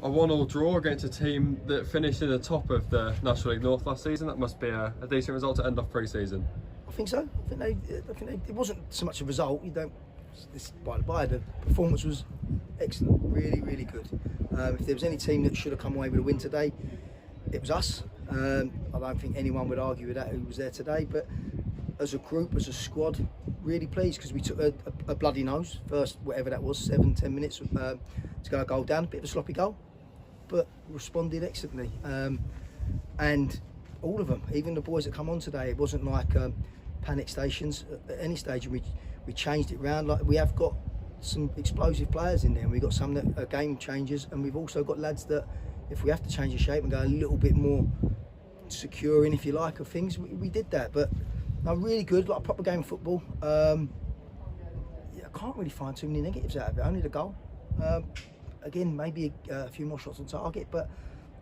a 1-1 draw against a team that finished in the top of the National League North last season. That must be a decent result to end off pre-season. I think so. I think it wasn't so much a result. This by the by, the performance was excellent, really good. If there was any team that should have come away with a win today, it was us. I don't think anyone would argue with that who was there today. But as a group, as a squad, really pleased because we took a bloody nose first, whatever that was, 7-10 minutes to go a goal down, a bit of a sloppy goal, but responded excellently. And all of them, even the boys that come on today, it wasn't like panic stations at any stage. We changed it round. Like, we have got some explosive players in there, and we've got some that are game changers, and we've also got lads that, if we have to change the shape and go a little bit more securing, if you like, of things, we did that. But no, really good, like a proper game of football. I can't really find too many negatives out of it, only the goal. Again, maybe a few more shots on target, but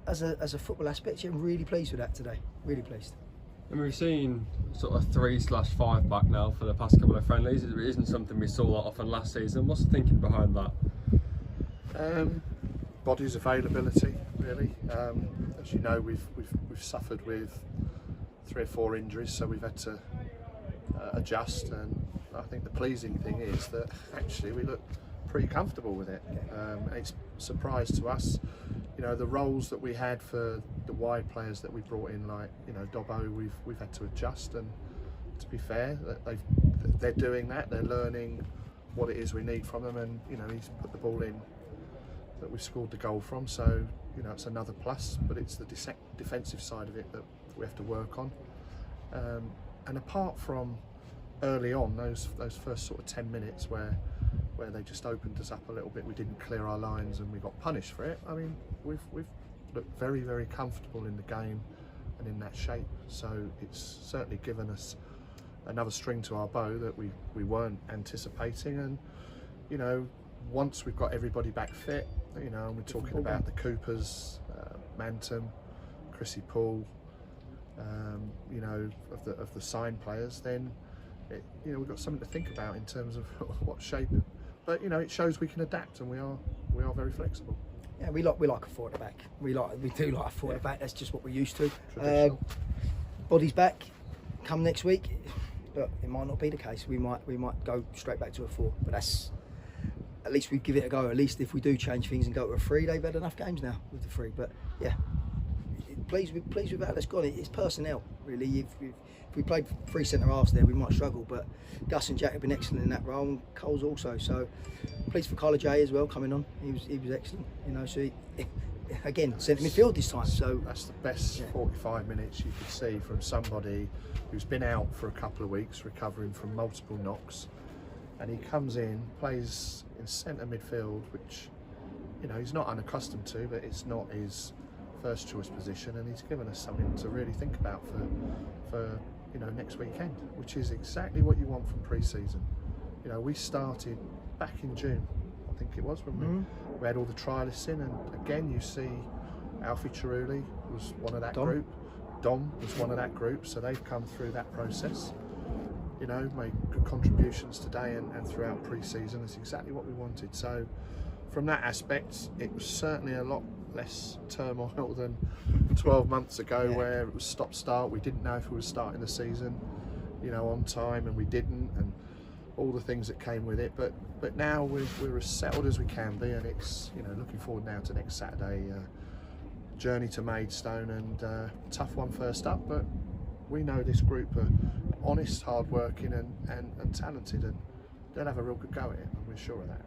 as a football aspect, yeah, I'm really pleased with that today, really pleased. And we've seen sort of 3/5 back now for the past couple of friendlies. It isn't something we saw that often last season. What's the thinking behind that? Bodies availability, really. As you know, we've suffered with 3 or 4 injuries, so we've had to adjust. And I think the pleasing thing is that actually we look pretty comfortable with it. It's a surprise to us. You know, the roles that we had for the wide players that we brought in, like, you know, Dobbo, we've had to adjust. And to be fair, they're doing that. They're learning what it is we need from them. And you know, he's put the ball in that we've scored the goal from. So you know, it's another plus. But it's the defensive side of it that we have to work on. And apart from early on, those first sort of 10 minutes where they just opened us up a little bit, we didn't clear our lines and we got punished for it. I mean, we've looked very comfortable in the game and in that shape. So it's certainly given us another string to our bow that we weren't anticipating. And you know, once we've got everybody back fit, you know, and we're talking about the Coopers, Manton, Chrissy Poole, you know, of the signed players, then you know, we've got something to think about in terms of what shape. But you know, it shows we can adapt, and we are very flexible. Yeah, we like a 4 at the back. We do like a 4 at the back. That's just what we're used to. Bodies back come next week, but it might not be the case. We might go straight back to a 4. But that's, at least we give it a go. At least if we do change things and go to a 3, they've had enough games now with the 3. But yeah, pleased with how that's gone. It's personnel, really. If we played 3 centre halves there, we might struggle. But Gus and Jack have been excellent in that role, and Cole's also. So pleased for Carla J as well coming on. He was excellent. You know, so again, centre midfield this time. So that's the best 45 minutes you could see from somebody who's been out for a couple of weeks, recovering from multiple knocks, and he comes in, plays in centre midfield, which, you know, he's not unaccustomed to, but it's not his first choice position, and he's given us something to really think about for you know, next weekend, which is exactly what you want from pre-season. You know, we started back in June, I think it was, when we had all the trialists in, and again you see Alfie Cerulli was one of that group, Dom was one of that group, so they've come through that process, you know, made good contributions today and throughout pre-season. It's exactly what we wanted. So from that aspect, it was certainly a lot less turmoil than 12 months ago, where it was stop-start. We didn't know if we were starting the season, you know, on time, and we didn't, and all the things that came with it. But now we're as settled as we can be, and it's, you know, looking forward now to next Saturday, journey to Maidstone, and tough one first up. But we know this group are honest, hard-working, and talented, and they'll have a real good go at it, and we're sure of that.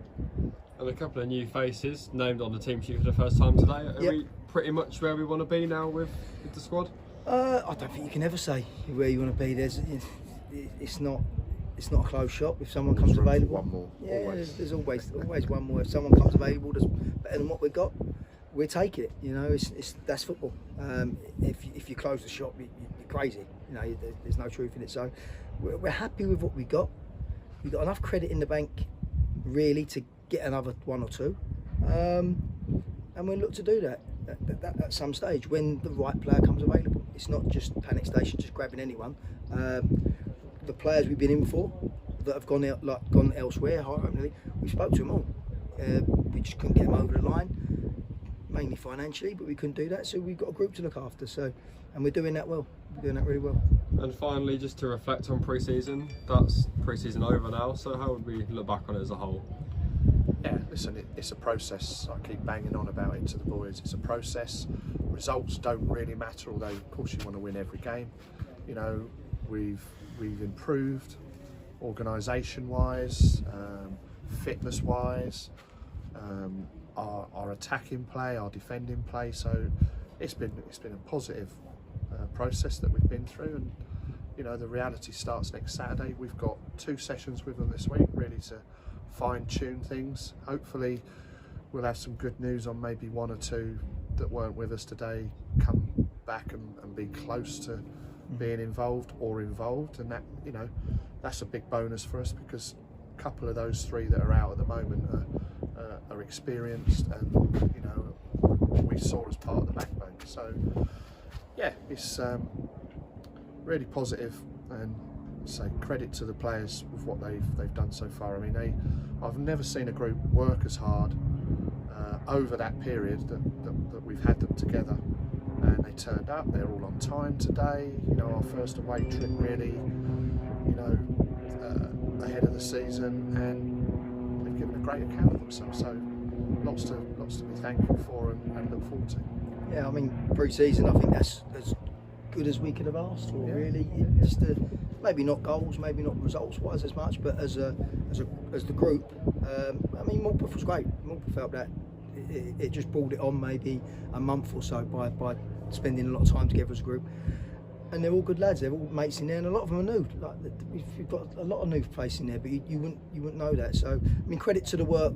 And a couple of new faces named on the team sheet for the first time today. Are we pretty much where we want to be now with the squad? I don't think you can ever say where you want to be. It's not a closed shop. If someone comes available, one more. There's always one more. If someone comes available that's better than what we've got, we'll take it. You know, that's football. If you close the shop, you're crazy. You know, there's no truth in it. So we're happy with what we got. We've got enough credit in the bank, really, to get another 1 or 2, and we'll look to do that at some stage when the right player comes available. It's not just panic station, just grabbing anyone. The players we've been in for that have gone elsewhere, we spoke to them all. We just couldn't get them over the line. mainly financially, but we couldn't do that, so we've got a group to look after. So, and we're doing that well. We're doing that really well. And finally, just to reflect on pre-season, that's pre-season over now, so how would we look back on it as a whole? Yeah, listen, it's a process. I keep banging on about it to the boys. It's a process. Results don't really matter, although of course you want to win every game. You know, we've improved organisation-wise, fitness-wise, our attacking play, our defending play. So it's been a positive process that we've been through, and you know the reality starts next Saturday. We've got 2 sessions with them this week, really to fine-tune things. Hopefully we'll have some good news on maybe 1 or 2 that weren't with us today come back and be close to being involved, and that, you know, that's a big bonus for us, because a couple of those 3 that are out at the moment are experienced, and you know we saw as part of the backbone. So yeah, it's really positive, and say credit to the players with what they've done so far. I mean, I've never seen a group work as hard over that period that we've had them together, and they turned up. They're all on time today. You know, our first away trip really, you know, ahead of the season, and they've given a great account of themselves. So lots to be thankful for and look forward to. Yeah, I mean, pre-season, I think that's as good as we could have asked for. Yeah. Really, just maybe not goals, maybe not results-wise as much, but as the group. I mean, Morpeth was great. Morpeth felt that it just brought it on maybe a month or so by spending a lot of time together as a group. And they're all good lads. They're all mates in there, and a lot of them are new. Like, we've got a lot of new faces in there, but you wouldn't know that. So, I mean, credit to the work.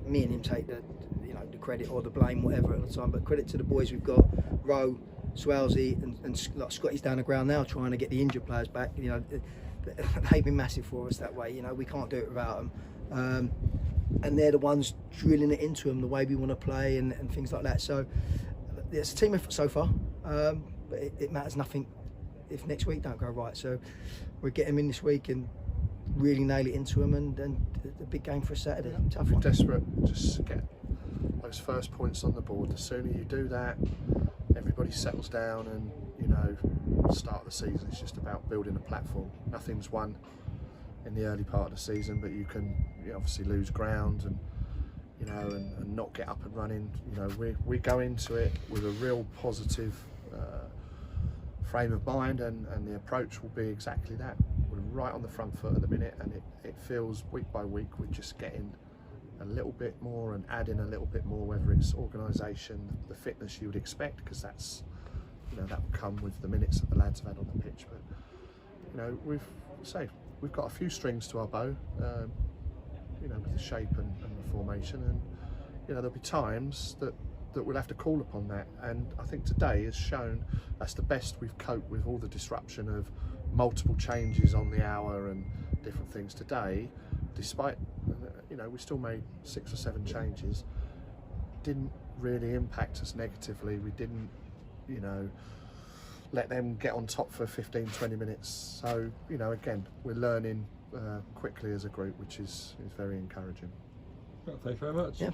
Me and him take the credit or the blame, whatever at the time. But credit to the boys we've got. Rowe, Swalesy, and like Scotty's down the ground now trying to get the injured players back. You know, they've been massive for us that way. You know, we can't do it without them. And they're the ones drilling it into them the way we want to play and things like that. So it's a team effort so far, but it matters nothing if next week don't go right. So we'll get them in this week and really nail it into them, and the big game for a Saturday. Tough We're one. desperate just to get those first points on the board. The sooner you do that, everybody settles down, and you know, start of the season, it's just about building a platform. Nothing's won in the early part of the season, but you can obviously lose ground and you know and not get up and running. You know, we go into it with a real positive frame of mind, and the approach will be exactly that. We're right on the front foot at the minute, and it feels week by week we're just getting a little bit more and adding a little bit more, whether it's organisation, the fitness you would expect, because that's, you know, that will come with the minutes that the lads have had on the pitch. But you know, we've got a few strings to our bow, you know, with the shape and the formation, and you know there'll be times that we'll have to call upon that, and I think today has shown that's the best we've coped with all the disruption of multiple changes on the hour and different things today. Despite, you know, we still made 6 or 7 changes, didn't really impact us negatively. We didn't, you know, let them get on top for 15-20 minutes. So, you know, again, we're learning quickly as a group, which is very encouraging. Well, thank you very much. Yeah.